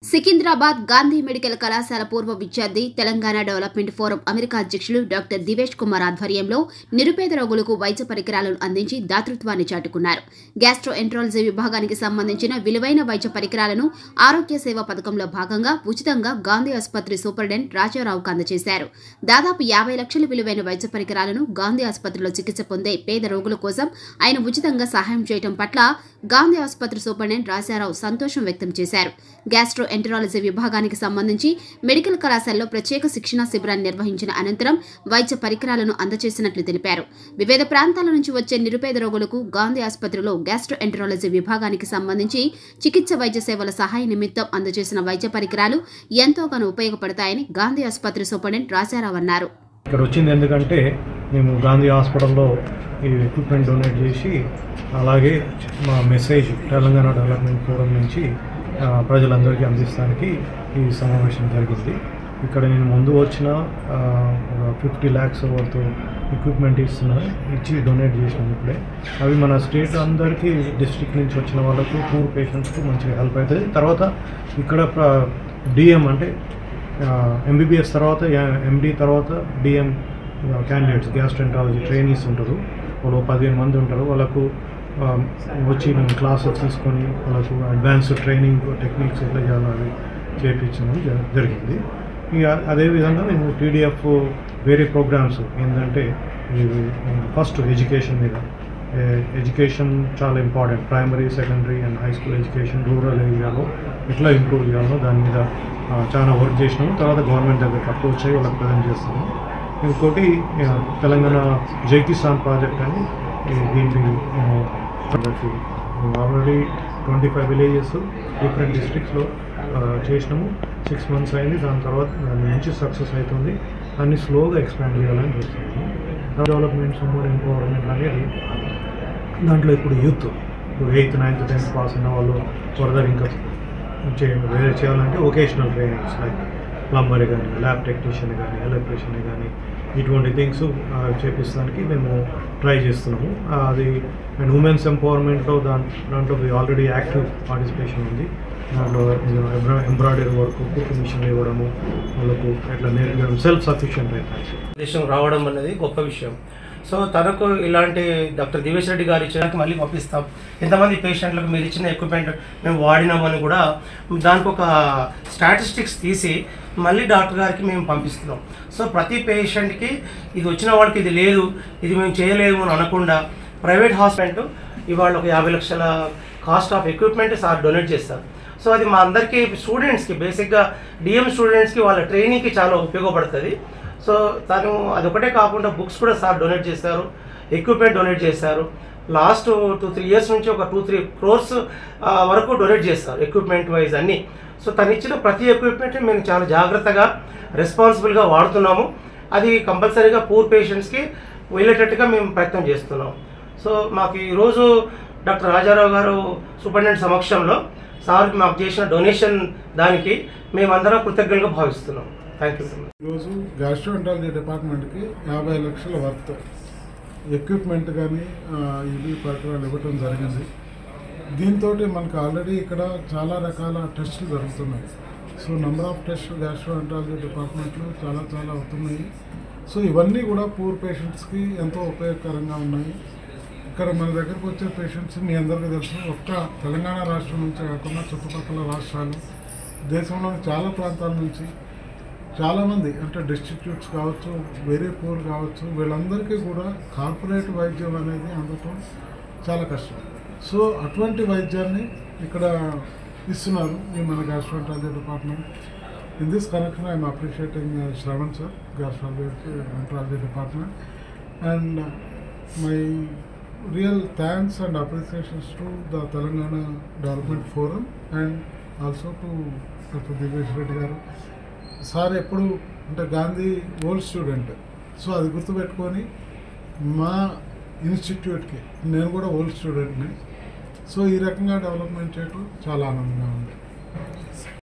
Secunderabad Gandhi medical కళాశాల పూర్వ విద్యార్థి తెలంగాణ డెవలప్మెంట్ ఫోరం అమెరికా అధ్యక్షులు డాక్టర్ దివేష్ కుమార్ ఆధ్వర్యంలో నిరుపేద రోగులకు వైద్య పరికరాలను అందించి దాతృత్వాన్ని చాటుకున్నారు. గ్యాస్ట్రోఎంట్రాలజీ విభాగానికి సంబంధించిన విలువైన వైద్య పరికరాలను ఆరోగ్య సేవ పథకంలో భాగంగా ఉచితంగా గాంధీ ఆసుపత్రి సూపరింటెండెంట్ రాజారావుకు అందజేశారు. దాదాపు 50 లక్షల విలువైన వైద్య పరికరాలను గాంధీ ఆసుపత్రిలో చికిత్స పొందే పేద రోగుల కోసం ఆయన ఉచితంగా సహాయం చేయడం పట్ల గాంధీ ఆసుపత్రి సూపరింటెండెంట్ రాజారావు సంతోషం వ్యక్తం చేశారు. గ్యాస్ట్రోఎంట్రాలజీ విభాగానికి సంబంధించి మెడికల్ కళాశాలలో ప్రత్యేక శిక్షణా శిబిరాన్ని నిర్వహించిన అనంతరం వైద్య పరికరాలను అందజేసినట్లు తెలిపారు. వివిధ ప్రాంతాల నుంచి వచ్చే నిరుపేద రోగులకు గాంధీ ఆసుపత్రిలో గ్యాస్ట్రోఎంట్రాలజీ విభాగానికి సంబంధించి చికిత్స వైద్య సేవల సహాయ నిమిత్తం అందజేసిన వైద్య పరికరాలు ఎంతోగానో ఉపయోగపడతాయని గాంధీ ఆసుపత్రి సూపరింటెండెంట్ రాజారావు అన్నారు. ఇక్కడ వచ్చింది ఎందుకంటే మేము గాంధీ హాస్పిటల్లో ఈ ఎక్విప్మెంట్ డొనేట్ చేసి అలాగే మా మెసేజ్ తెలంగాణ డెవలప్మెంట్ ఫోరం నుంచి ప్రజలందరికీ అందిస్తానికి ఈ సమావేశం జరిగింది. ఇక్కడ నేను ముందు వచ్చిన 50 lakhs వర్త్ ఎక్విప్మెంట్ ఇచ్చి డొనేట్ చేసినాను ఇప్పుడే. అవి మన స్టేట్ అందరికీ డిస్ట్రిక్ట్ నుంచి వచ్చిన వాళ్ళకు పూర్ పేషెంట్స్కు మంచిగా హెల్ప్ అవుతుంది. తర్వాత ఇక్కడ డిఎం అంటే ఎంబీబీఎస్ తర్వాత ఎండి తర్వాత డిఎం క్యాండిడేట్స్ గ్యాస్ట్రోఎంట్రాలజీ ట్రైనీస్ ఉంటారు. వాళ్ళు 15 మంది ఉంటారు. వాళ్ళకు వచ్చి మేము క్లాసెస్ తీసుకొని వాళ్ళకు అడ్వాన్స్డ్ ట్రైనింగ్ టెక్నిక్స్ ఎట్లా చేయాలని చేయించడం జరిగింది. ఇక అదేవిధంగా మేము టీడీఎఫ్ వేరే ప్రోగ్రామ్స్ ఏంటంటే ఫస్ట్ ఎడ్యుకేషన్ మీద ఎడ్యుకేషన్ చాలా important. Primary, secondary and high school education rural ఏరియాలో ఎట్లా ఇంప్రూవ్ చేయాలో దాని మీద చాలా వర్క్ చేసినాము. తర్వాత గవర్నమెంట్ దగ్గరకు అప్రోచ్ అయ్యి వాళ్ళకి ప్రజెంట్ చేస్తాము. ఇంకోటి తెలంగాణ జై కిసాన్ ప్రాజెక్ట్ అని దీనికి ఆల్రెడీ 25 విలేజెస్ డిఫరెంట్ డిస్ట్రిక్ట్స్లో చేసినాము. 6 months అయింది. దాని తర్వాత దాని నుంచి సక్సెస్ అవుతుంది. అన్ని స్లోగా ఎక్స్పాండ్ చేయాలని చూస్తున్నాము. డెవలప్మెంట్ సమ్మర్ ఎంపవర్మెంట్ అనేది దాంట్లో ఇప్పుడు youth 8th, 9th, 10th pass అయిన వాళ్ళు ఫర్దర్ ఇంకా వేరే చేయాలంటే వొకేషనల్ ట్రైనింగ్స్ లైక్ ప్లంబర్ కానీ, ల్యాబ్ టెక్నీషియన్ కానీ, ఎలక్ట్రీషియన్ కానీ ఇటువంటి థింగ్స్ చేపించడానికి మేము ట్రై చేస్తున్నాము. అది అండ్ ఉమెన్స్ ఎంపవర్మెంట్లో దాంట్లో ఆల్రెడీ యాక్టివ్ పార్టిసిపేషన్ ఉంది. దాంట్లో ఎంబ్రాయిడరీ వర్క్, కుకింగ్ మిషన్ ఇవ్వడము, వాళ్ళకు ఎట్లా నేర్పించడం, సెల్ఫ్ సఫిషియెంట్ అయితే దేశం రావడం అనేది గొప్ప విషయం. సో తనకు ఇలాంటి డాక్టర్ దివేష్ రెడ్డి గారు ఇచ్చినాక మళ్ళీ పంపిస్తాం. ఎంతమంది పేషెంట్లకు మీరు ఇచ్చిన ఎక్విప్మెంట్ మేము వాడినామని కూడా దానికి ఒక స్టాటిస్టిక్స్ తీసి మళ్ళీ డాక్టర్ గారికి మేము పంపిస్తున్నాం. సో ప్రతి పేషెంట్కి ఇది వచ్చిన వాళ్ళకి ఇది లేదు, ఇది మేము చేయలేము అని అనకుండా ప్రైవేట్ హాస్పిటల్ ఇవాళ ఒక 50 లక్షల cost of equipment sir donate చేస్తారు. సో అది మా అందరికీ స్టూడెంట్స్కి బేసిక్గా డిఎం స్టూడెంట్స్కి వాళ్ళ ట్రైనింగ్కి చాలా ఉపయోగపడుతుంది. సో తను అదొకటే కాకుండా బుక్స్ కూడా సార్ డొనేట్ చేశారు, ఎక్విప్మెంట్ డొనేట్ చేశారు. లాస్ట్ 2-3 years నుంచి ఒక 2-3 crores వరకు డొనేట్ చేస్తారు ఎక్విప్మెంట్ వైజ్ అన్నీ. సో తను ఇచ్చిన ప్రతి ఎక్విప్మెంట్ మేము చాలా జాగ్రత్తగా రెస్పాన్సిబుల్గా వాడుతున్నాము. అది కంపల్సరీగా పూర్ పేషెంట్స్కి వెళ్ళేటట్టుగా మేము ప్రయత్నం చేస్తున్నాం. సో మాకు ఈరోజు డాక్టర్ రాజారావు గారు సూపరింటెండెంట్ సమక్షంలో సార్ మాకు చేసిన డొనేషన్ దానికి మేమందరం కృతజ్ఞతగా భావిస్తున్నాం. Thank you. ఈరోజు గ్యాస్ట్రోఎంట్రాలజీ డిపార్ట్మెంట్కి 50 లక్షల వర్త్ ఎక్విప్మెంట్ కానీ ఇవి పరికరాలు ఇవ్వటం జరిగింది. దీంతో మనకు ఆల్రెడీ ఇక్కడ చాలా రకాల టెస్టులు జరుగుతున్నాయి. So number of test gastroenterology డిపార్ట్మెంట్లో చాలా అవుతున్నాయి. సో ఇవన్నీ కూడా పూర్ పేషెంట్స్కి ఎంతో ఉపయోగకరంగా ఉన్నాయి. ఇక్కడ మన దగ్గరకు వచ్చే పేషెంట్స్ మీ అందరికీ తెలుసు, ఒక్క తెలంగాణ రాష్ట్రం నుంచే కాకుండా చుట్టుపక్కల రాష్ట్రాలు, దేశంలోని చాలా ప్రాంతాల నుంచి చాలామంది అంటే డిస్ట్రిబ్యూట్స్ కావచ్చు, వెరీ పూర్ కావచ్చు, వీళ్ళందరికీ కూడా కార్పొరేట్ వైద్యం అనేది అందటం చాలా కష్టం. సో అటువంటి వైద్యాన్ని ఇక్కడ ఇస్తున్నారు ఈ మన gastroenterology department. In this connection I'm appreciating Shravan sir, gastroenterology department, and my real thanks and appreciations to the Telangana development forum and also to doctor Divesh Reddy గారు. సార్ ఎప్పుడు అంటే గాంధీ ఓల్డ్ స్టూడెంట్, సో అది గుర్తుపెట్టుకొని మా ఇన్స్టిట్యూట్కి నేను కూడా ఓల్డ్ స్టూడెంట్ని. సో ఈ రకంగా డెవలప్మెంట్ చేయడం చాలా ఆనందంగా ఉంది.